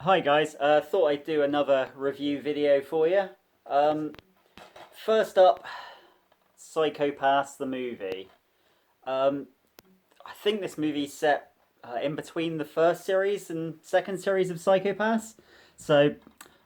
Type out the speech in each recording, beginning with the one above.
Hi guys, thought I'd do another review video for you. Um, First up, Psychopaths the movie. Um, I think this movie's set in between the first series and second series of Psychopaths, so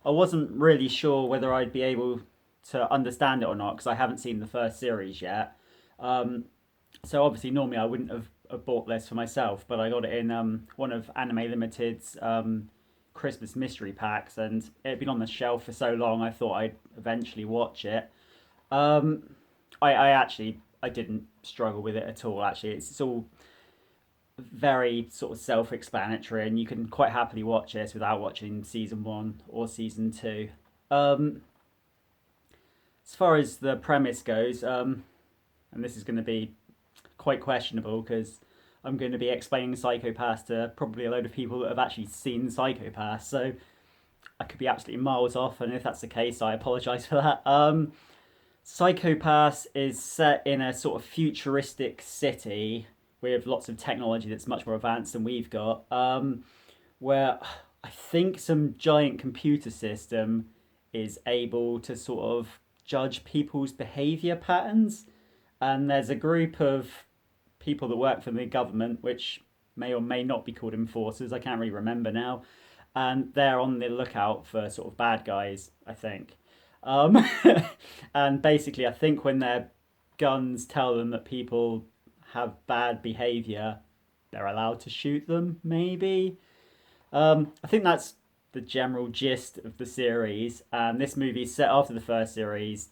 I wasn't really sure whether I'd be able to understand it or not because I haven't seen the first series yet. Um, so obviously, normally I wouldn't have bought this for myself, but I got it in one of Anime Limited's Christmas mystery packs, and it had been on the shelf for so long. I thought I'd eventually watch it. Um, I didn't struggle with it at all. Actually, it's all very sort of self-explanatory, and you can quite happily watch this without watching season one or season two. Um, as far as the premise goes, and this is going to be quite questionable because I'm going to be explaining Psychopaths to probably a load of people that have actually seen Psychopaths. So I could be absolutely miles off, and if that's the case, I apologise for that. Psychopaths is set in a sort of futuristic city with lots of technology that's much more advanced than we've got, where I think some giant computer system is able to sort of judge people's behaviour patterns. And there's a group of people that work for the government, which may or may not be called enforcers. I can't really remember now, and they're on the lookout for sort of bad guys, I think. Um, and basically, I think when their guns tell them that people have bad behaviour, they're allowed to shoot them. Maybe. I think that's the general gist of the series. And this movie is set after the first series,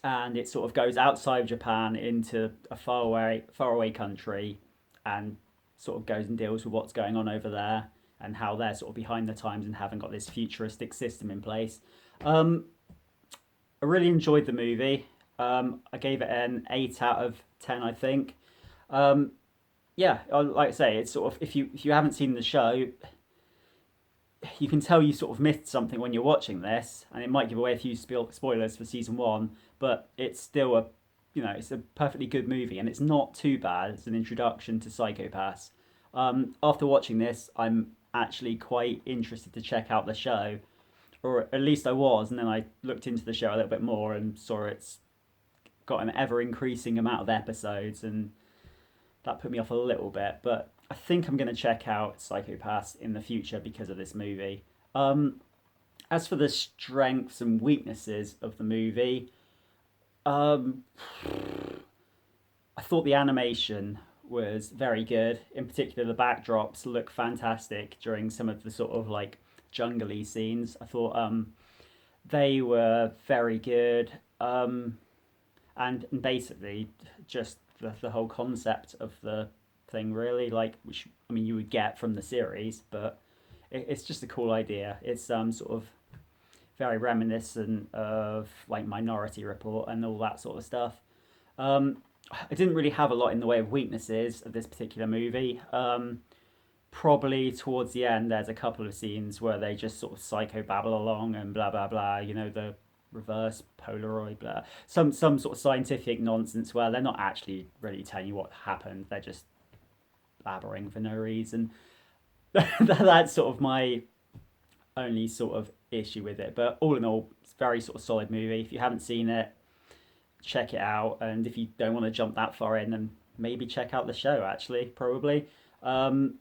and it sort of goes outside of Japan into a far away country, and sort of goes and deals with what's going on over there and how they're sort of behind the times and haven't got this futuristic system in place. Um, I really enjoyed the movie. I gave it an 8 out of 10, I think. Um, yeah, like I say, it's sort of if you haven't seen the show, you can tell you sort of missed something when you're watching this, and it might give away a few spoilers for season one, but it's still it's a perfectly good movie, and it's not too bad as an introduction to Psychopaths. After watching this, I'm actually quite interested to check out the show, or at least I was, and then I looked into the show a little bit more and saw it's got an ever increasing amount of episodes, and that put me off a little bit, but I think I'm going to check out Psychopaths in the future because of this movie. As for the strengths and weaknesses of the movie, um, I thought the animation was very good. In particular, the backdrops look fantastic during some of the sort of like jungly scenes. I thought they were very good. And basically, just the whole concept of the thing, really, like, which I mean, you would get from the series, but it's just a cool idea. It's sort of very reminiscent of like Minority Report and all that sort of stuff. Um, I didn't really have a lot in the way of weaknesses of this particular movie. Probably towards the end, there's a couple of scenes where they just sort of psycho babble along and blah blah blah. You know, the reverse Polaroid, blah. Some sort of scientific nonsense where they're not actually really telling you what happened. They're just blabbering for no reason. That's sort of my only sort of issue with it. But all in all, it's a very sort of solid movie. If you haven't seen it, check it out. And if you don't want to jump that far in, then maybe check out the show. Actually, probably. And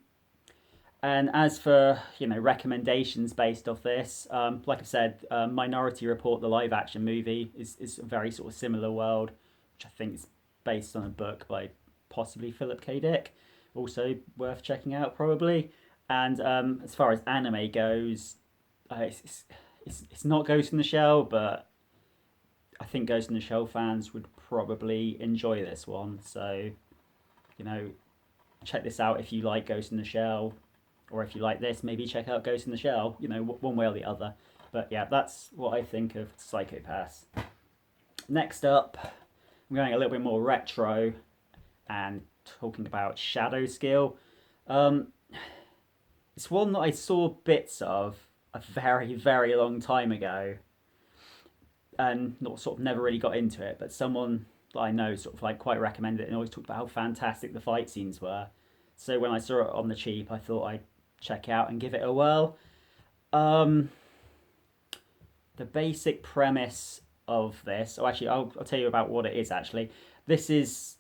as for recommendations based off this, like I said, Minority Report, the live action movie, is a very sort of similar world, which I think is based on a book by possibly Philip K. Dick. Also worth checking out probably. And as far as anime goes, it's not Ghost in the Shell, but I think Ghost in the Shell fans would probably enjoy this one. So you know, check this out if you like Ghost in the Shell, or if you like this, maybe check out Ghost in the Shell. One way or the other. But yeah, that's what I think of Psychopaths. Next up, I'm going a little bit more retro and talking about Shadow Skill. Um, it's one that I saw bits of a very, very long time ago, and not sort of never really got into it. But someone that I know sort of like quite recommended it and always talked about how fantastic the fight scenes were. So when I saw it on the cheap, I thought I'd check it out and give it a whirl. Um, the basic premise of this, oh, actually, I'll tell you about what it is. Actually, this is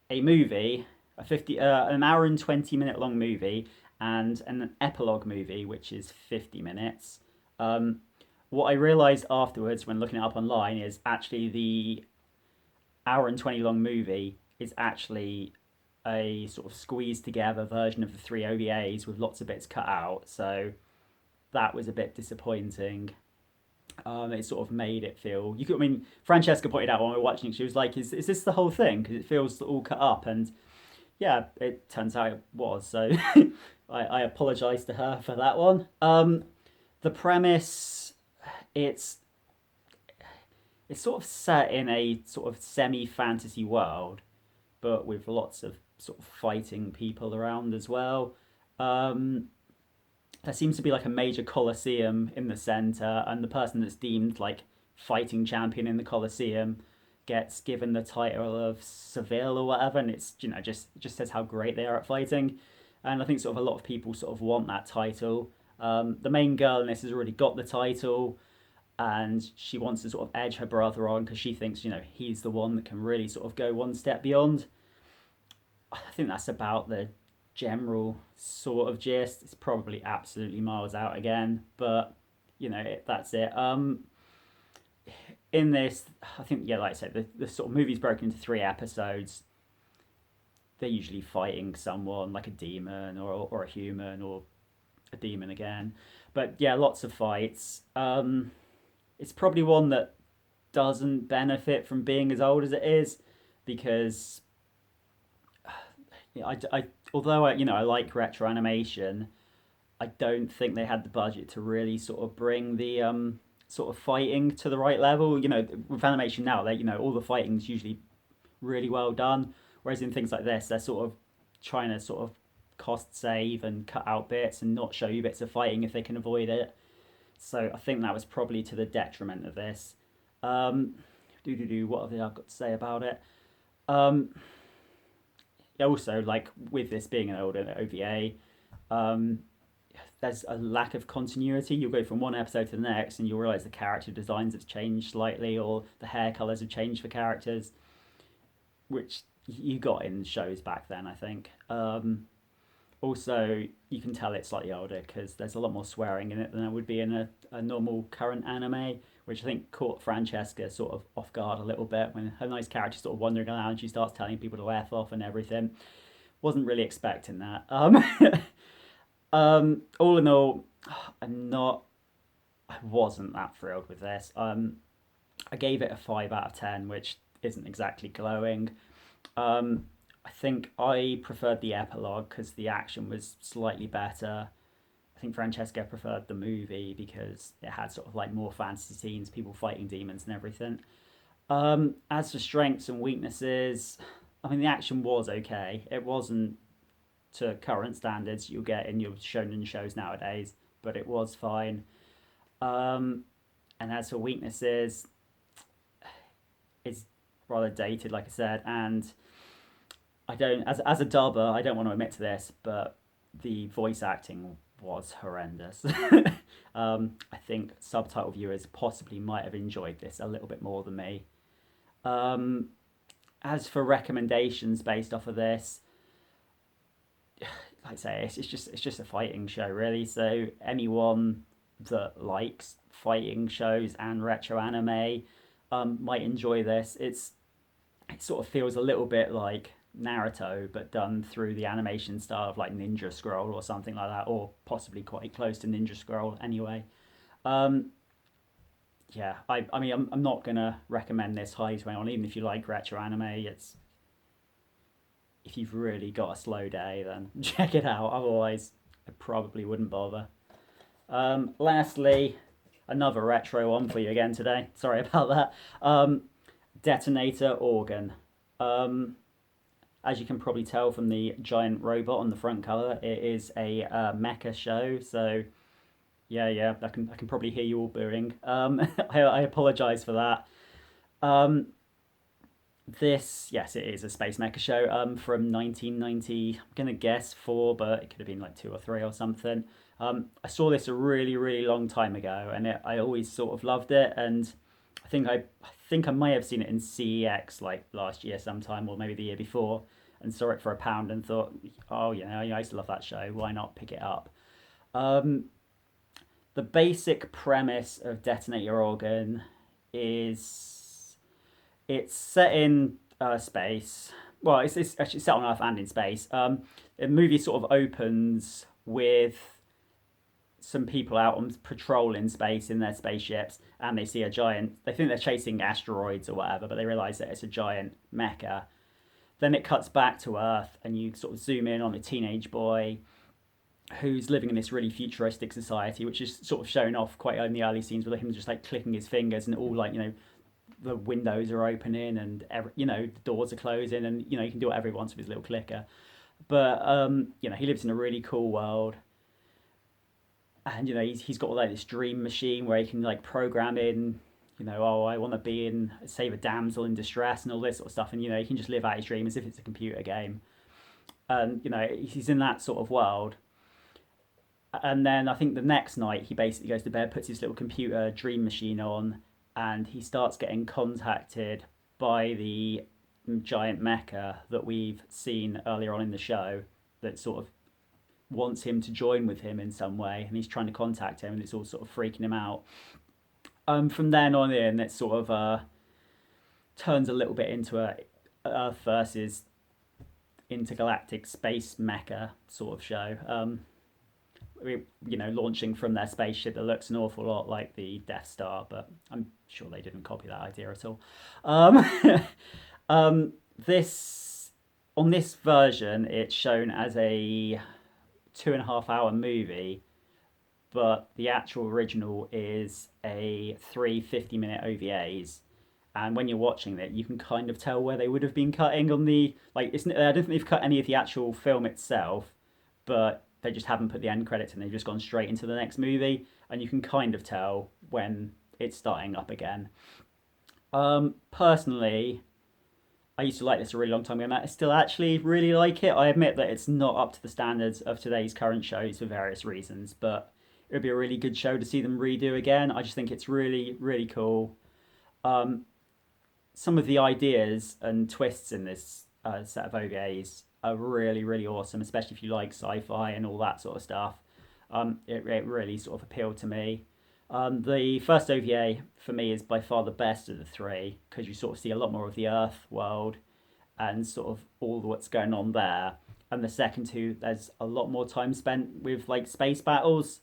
a movie, an hour and 20 minute long movie, and an epilogue movie, which is 50 minutes. Um, what I realised afterwards when looking it up online is actually the hour and 20 long movie is actually a sort of squeezed together version of the three OVAs with lots of bits cut out. So that was a bit disappointing. It sort of made it feel you could. I mean, Francesca pointed out when we were watching it, she was like, "Is this the whole thing?" Because it feels all cut up, and yeah, it turns out it was. So I apologise to her for that one. The premise, it's it's sort of set in a sort of semi fantasy world, but with lots of sort of fighting people around as well. Um, there seems to be like a major coliseum in the center, and the person that's deemed like fighting champion in the coliseum gets given the title of Seville or whatever, and it's just says how great they are at fighting, and I think sort of a lot of people sort of want that title. The main girl in this has already got the title, and she wants to sort of edge her brother on because she thinks he's the one that can really sort of go one step beyond. I think that's about the general sort of gist. It's probably absolutely miles out again, but that's it. In this, I think like I said, the sort of movie's broken into three episodes. They're usually fighting someone like a demon or a human or a demon again, but yeah, lots of fights. It's probably one that doesn't benefit from being as old as it is because although I like retro animation, I don't think they had the budget to really sort of bring the sort of fighting to the right level. With animation now, all the fighting's usually really well done, whereas in things like this, they're sort of trying to sort of cost save and cut out bits and not show you bits of fighting if they can avoid it. So I think that was probably to the detriment of this. Um, what have I got to say about it? Um, Also, like with this being an older OVA, um, there's a lack of continuity. You'll go from one episode to the next, and you'll realize the character designs have changed slightly, or the hair colors have changed for characters, which you got in shows back then, I think. Also, you can tell it's slightly older because there's a lot more swearing in it than there would be in a normal current anime, which I think caught Francesca sort of off guard a little bit when her nice character sort of wandering around and she starts telling people to F off and everything. Wasn't really expecting that. All in all, I'm not. I wasn't that thrilled with this. I gave it a 5 out of 10, which isn't exactly glowing. I think I preferred the epilogue because the action was slightly better. I think Francesca preferred the movie because it had sort of like more fantasy scenes, people fighting demons and everything. As for strengths and weaknesses, I mean the action was okay. It wasn't to current standards you'll get in your shonen shows nowadays, but it was fine. Um, and as for weaknesses, it's rather dated, like I said, and I don't as a dubber, I don't want to admit to this, but the voice acting was horrendous. I think subtitle viewers possibly might have enjoyed this a little bit more than me. Um, as for recommendations based off of this, like I say, it's just a fighting show really. So anyone that likes fighting shows and retro anime might enjoy this. It sort of feels a little bit like Naruto, but done through the animation style of like Ninja Scroll or something like that, or possibly quite close to Ninja Scroll anyway. Um, yeah, I mean, I'm not gonna recommend this highly to anyone, even if you like retro anime. It's if you've really got a slow day, then check it out. Otherwise, I probably wouldn't bother. Lastly, another retro one for you again today. Sorry about that. Detonator Orgun. Um, as you can probably tell from the giant robot on the front cover, it is a mecha show. So yeah, I can probably hear you all booing. I apologise for that. Um, this yes, it is a space mecha show. From 1990. I'm gonna guess four, but it could have been like two or three or something. I saw this a really, really long time ago, and I always sort of loved it. And I think I may have seen it in CEX like last year sometime, or maybe the year before, and saw it for £1 and thought, oh, I used to love that show. Why not pick it up? Um, the basic premise of Detonator Orgun is it's set in space. Well, it's actually set on Earth and in space. The movie sort of opens with some people out on patrol in space in their spaceships, and they see a giant. They think they're chasing asteroids or whatever, but they realize that it's a giant mecha. Then it cuts back to Earth, and you sort of zoom in on a teenage boy who's living in this really futuristic society, which is sort of shown off quite in the early scenes with him just like clicking his fingers, and all like the windows are opening and the doors are closing, and he can do whatever he wants with his little clicker. But he lives in a really cool world, and he's got like this dream machine where he can like program in, oh, I want to be in save a damsel in distress and all this sort of stuff, and he can just live out his dream as if it's a computer game, and he's in that sort of world. And then I think the next night he basically goes to bed, puts his little computer dream machine on, and he starts getting contacted by the giant mecha that we've seen earlier on in the show, that sort of wants him to join with him in some way, and he's trying to contact him, and it's all sort of freaking him out. From then on in, it sort of turns a little bit into a Earth versus intergalactic space mecha sort of show. Launching from their spaceship that looks an awful lot like the Death Star, but I'm sure they didn't copy that idea at all. This on this version, it's shown as a 2.5 hour movie, but the actual original is a 3 50-minute OVAs. And when you're watching it, you can kind of tell where they would have been cutting on the I don't think they've cut any of the actual film itself, but they just haven't put the end credits in. They've just gone straight into the next movie, and you can kind of tell when it's starting up again. Personally, I used to like this a really long time ago, and I still actually really like it. I admit that it's not up to the standards of today's current shows for various reasons, but it would be a really good show to see them redo again. I just think it's really, really cool. Some of the ideas and twists in this set of OVAs are really, really awesome, especially if you like sci-fi and all that sort of stuff. It really sort of appealed to me. The first OVA for me is by far the best of the three, because you sort of see a lot more of the Earth world and sort of all what's going on there. And the second two, there's a lot more time spent with like space battles,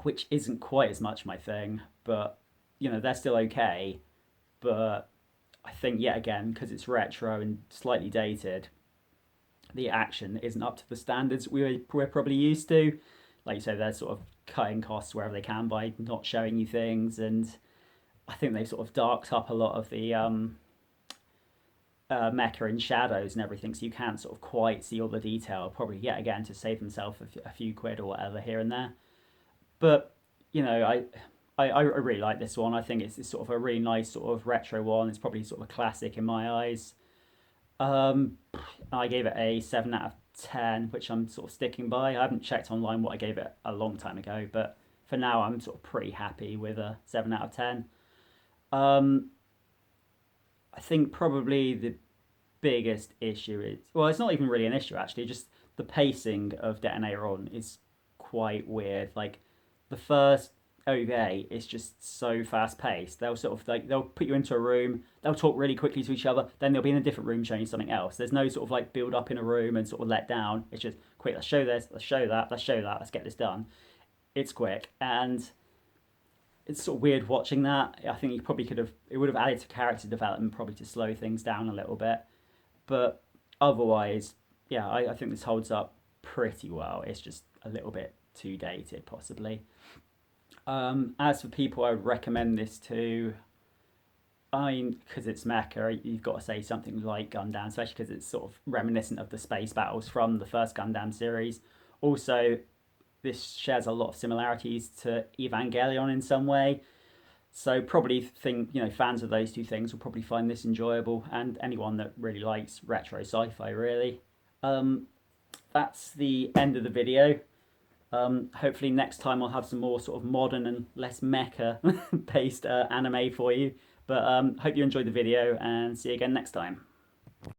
which isn't quite as much my thing, but they're still okay. But I think yet again, because it's retro and slightly dated, the action isn't up to the standards we're probably used to. Like you say, they're sort of cutting costs wherever they can by not showing you things, and I think they've sort of darked up a lot of the mecha in shadows and everything, so you can't sort of quite see all the detail, probably yet again to save themselves a few quid or whatever here and there. But I really like this one. I think it's sort of a really nice sort of retro one. It's probably sort of a classic in my eyes. I gave it a 7 out of 10, which I'm sort of sticking by. I haven't checked online what I gave it a long time ago, but for now I'm sort of pretty happy with a 7 out of 10. I think probably the biggest issue is, well, it's not even really an issue actually, just the pacing of Detonator On is quite weird. Like the first OVA is just so fast paced. They'll sort of like they'll put you into a room, they'll talk really quickly to each other, then they'll be in a different room showing you something else. There's no sort of like build up in a room and sort of let down. It's just quick, let's show this, let's show that, let's show that, let's get this done. It's quick, and it's sort of weird watching that. I think it would have added to character development, probably to slow things down a little bit. But otherwise, yeah, I think this holds up pretty well. It's just a little bit too dated, possibly. As for people I would recommend this to, I mean, because it's mecha, you've got to say something like Gundam, especially because it's sort of reminiscent of the space battles from the first Gundam series. Also, this shares a lot of similarities to Evangelion in some way. So probably think, fans of those two things will probably find this enjoyable, and anyone that really likes retro sci-fi, really. That's the end of the video. Hopefully next time I'll have some more sort of modern and less mecha based anime for you. But hope you enjoyed the video and see you again next time.